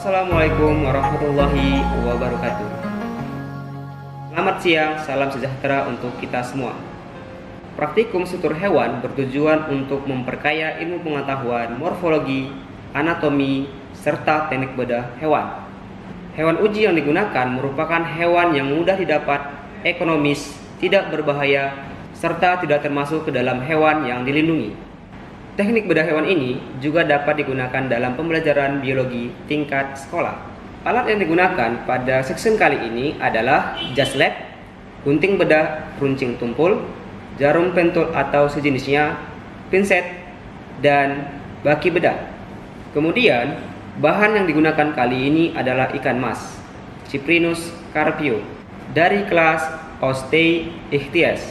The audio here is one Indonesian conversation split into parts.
Assalamualaikum warahmatullahi wabarakatuh. Selamat siang, salam sejahtera untuk kita semua. Praktikum struktur hewan bertujuan untuk memperkaya ilmu pengetahuan morfologi, anatomi, serta teknik bedah hewan. Hewan uji yang digunakan merupakan hewan yang mudah didapat, ekonomis, tidak berbahaya, serta tidak termasuk ke dalam hewan yang dilindungi. Teknik bedah hewan ini juga dapat digunakan dalam pembelajaran biologi tingkat sekolah. Alat yang digunakan pada section kali ini adalah jas lab, gunting bedah, runcing tumpul, jarum pentul atau sejenisnya, pinset, dan baki bedah. Kemudian, bahan yang digunakan kali ini adalah ikan mas, Cyprinus carpio, dari kelas Osteichthyes,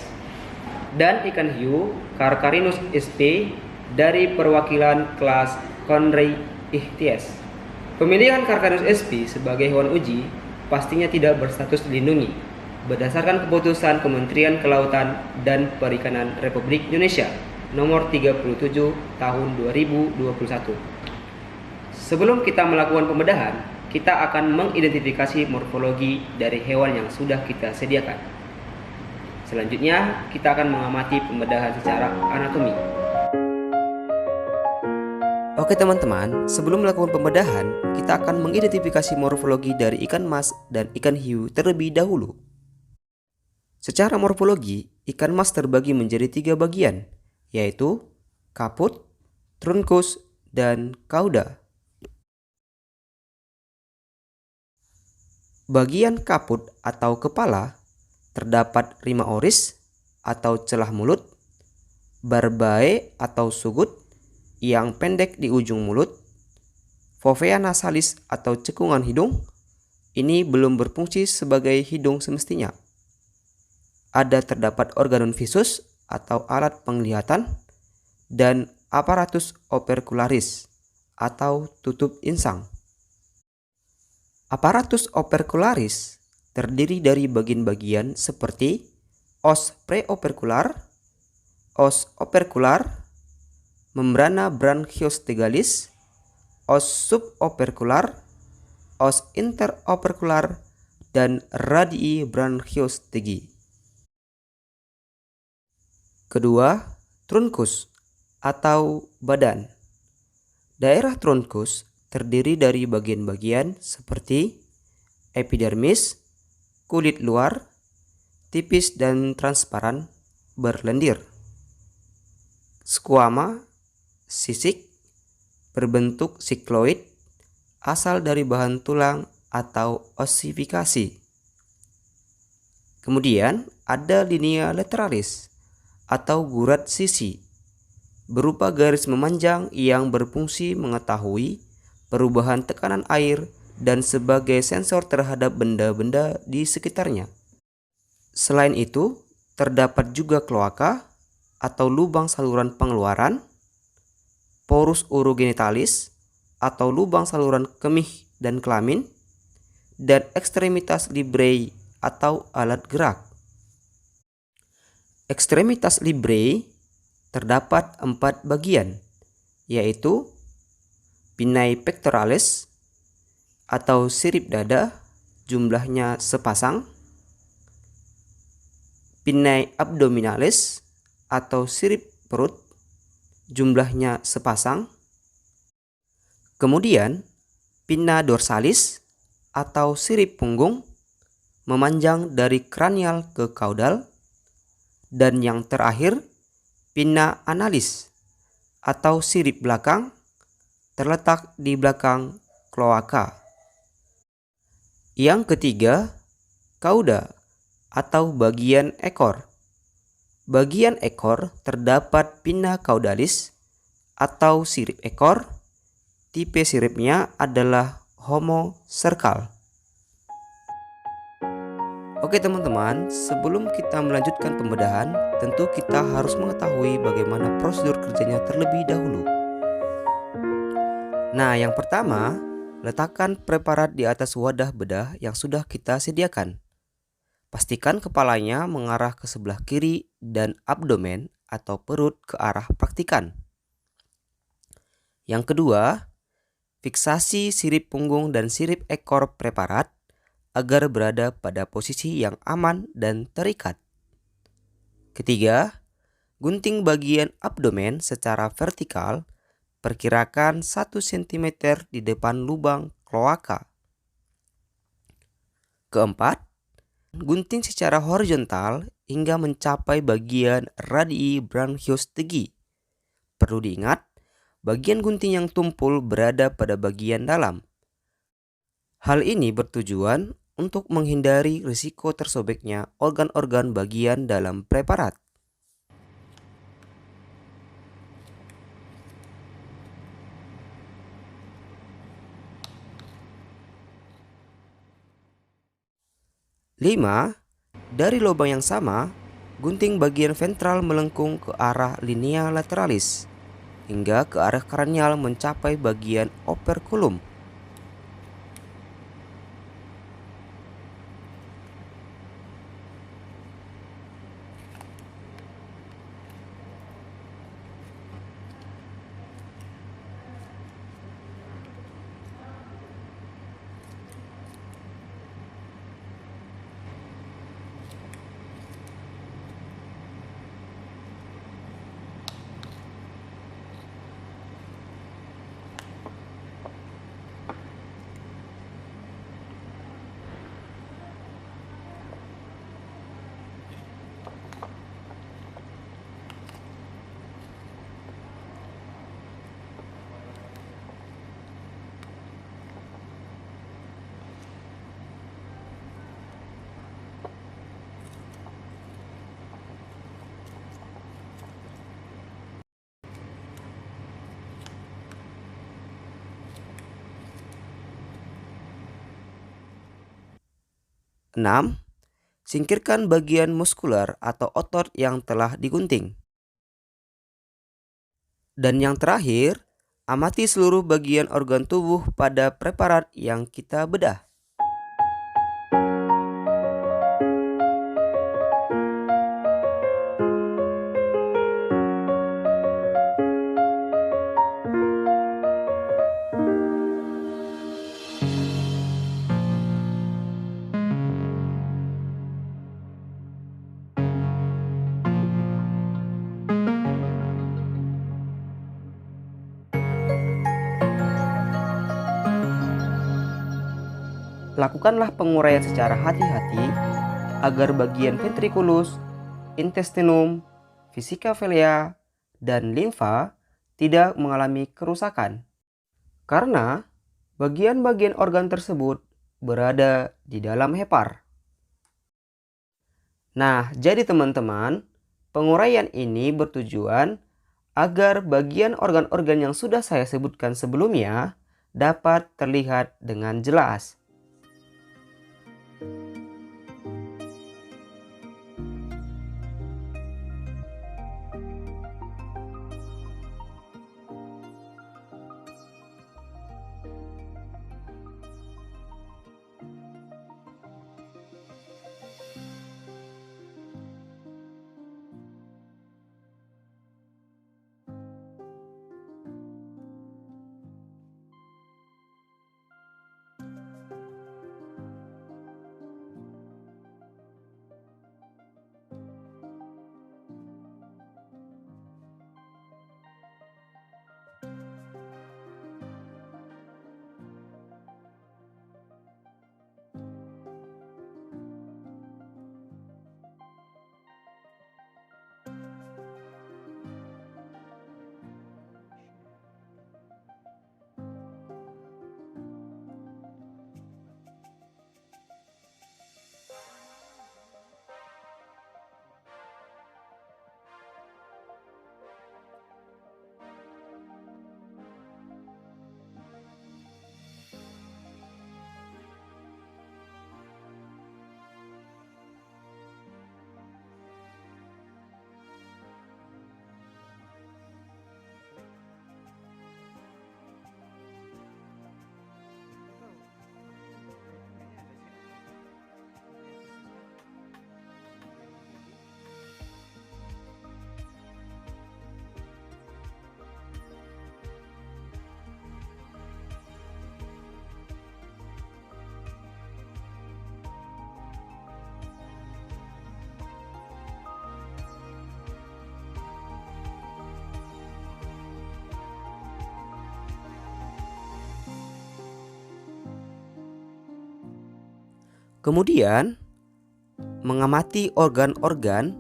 dan ikan hiu, Carcharinus sp, dari perwakilan kelas Chondrichthyes. Pemilihan Carcharinus sp sebagai hewan uji pastinya tidak berstatus dilindungi berdasarkan keputusan Kementerian Kelautan dan Perikanan Republik Indonesia nomor 37 tahun 2021. Sebelum kita melakukan pembedahan, kita akan mengidentifikasi morfologi dari hewan yang sudah kita sediakan. Selanjutnya, kita akan mengamati pembedahan secara anatomi. Oke teman-teman, sebelum melakukan pembedahan, kita akan mengidentifikasi morfologi dari ikan mas dan ikan hiu terlebih dahulu. Secara morfologi, ikan mas terbagi menjadi 3 bagian, yaitu kaput, trunkus, dan cauda. Bagian kaput atau kepala terdapat rima oris atau celah mulut, barbae atau sugut yang pendek di ujung mulut, fovea nasalis atau cekungan hidung, ini belum berfungsi sebagai hidung semestinya. Ada terdapat organum visus atau alat penglihatan, dan apparatus opercularis atau tutup insang. Apparatus opercularis terdiri dari bagian-bagian seperti os preopercular, os opercular, membrana branchiostegalis, os subopercular, os interopercular, dan radii branchiostegi. Kedua, trunkus atau badan. Daerah trunkus terdiri dari bagian-bagian seperti epidermis, kulit luar, tipis dan transparan, berlendir. Squama, sisik, berbentuk sikloid, asal dari bahan tulang atau ossifikasi. Kemudian ada linea lateralis atau gurat sisi, berupa garis memanjang yang berfungsi mengetahui perubahan tekanan air dan sebagai sensor terhadap benda-benda di sekitarnya. Selain itu, terdapat juga kloaka atau lubang saluran pengeluaran, porus urogenitalis atau lubang saluran kemih dan kelamin, dan ekstremitas librae atau alat gerak. Ekstremitas librae terdapat 4 bagian, yaitu pinnae pectoralis atau sirip dada, jumlahnya sepasang, pinnae abdominalis atau sirip perut, jumlahnya sepasang. Kemudian pinna dorsalis atau sirip punggung, memanjang dari kranial ke kaudal. Dan yang terakhir, pinna analis atau sirip belakang, terletak di belakang kloaka. Yang ketiga, cauda atau bagian ekor. Bagian ekor terdapat pinna caudalis atau sirip ekor. Tipe siripnya adalah homo cercal. Oke teman-teman, sebelum kita melanjutkan pembedahan, tentu kita harus mengetahui bagaimana prosedur kerjanya terlebih dahulu. Nah, yang pertama, letakkan preparat di atas wadah bedah yang sudah kita sediakan. Pastikan kepalanya mengarah ke sebelah kiri dan abdomen atau perut ke arah praktikan. Yang kedua, Fiksasi sirip punggung dan sirip ekor preparat agar berada pada posisi yang aman dan terikat. Ketiga, gunting bagian abdomen secara vertikal, perkirakan 1 cm di depan lubang kloaka. Keempat, gunting secara horizontal hingga mencapai bagian radii branchiostegi. Perlu diingat, bagian gunting yang tumpul berada pada bagian dalam. Hal ini bertujuan untuk menghindari risiko tersobeknya organ-organ bagian dalam preparat. Lima, dari lubang yang sama, gunting bagian ventral melengkung ke arah linea lateralis hingga ke arah kranial mencapai bagian operculum. Enam, singkirkan bagian muskular atau otot yang telah digunting. Dan yang terakhir, amati seluruh bagian organ tubuh pada preparat yang kita bedah. Lakukanlah penguraian secara hati-hati agar bagian ventriculus, intestinum, vesica vilea, dan limfa tidak mengalami kerusakan. Karena bagian-bagian organ tersebut berada di dalam hepar. Nah, jadi teman-teman, penguraian ini bertujuan agar bagian organ-organ yang sudah saya sebutkan sebelumnya dapat terlihat dengan jelas. Kemudian, mengamati organ-organ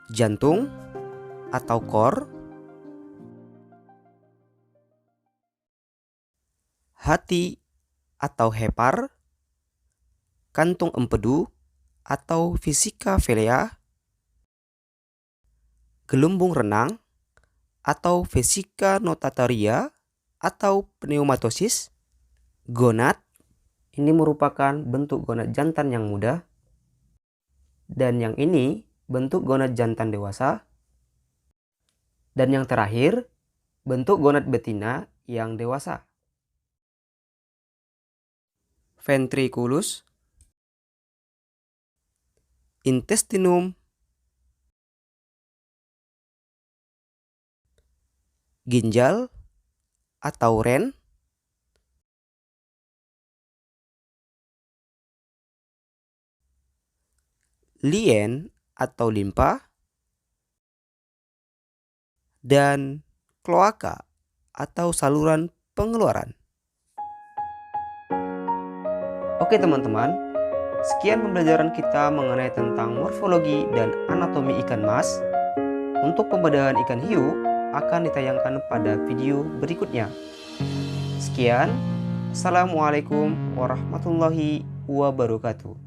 jantung atau kor, hati atau hepar, kantung empedu atau vesika velea, gelembung renang atau vesika notataria atau pneumatosis, gonad, ini merupakan bentuk gonad jantan yang muda, dan yang ini bentuk gonad jantan dewasa, dan yang terakhir bentuk gonad betina yang dewasa. Ventriculus, intestinum, ginjal atau ren, lien atau limpa, dan kloaka atau saluran pengeluaran. Oke teman-teman, sekian pembelajaran kita mengenai tentang morfologi dan anatomi ikan mas. Untuk pembedahan ikan hiu akan ditayangkan pada video berikutnya. Sekian, Assalamualaikum warahmatullahi wabarakatuh.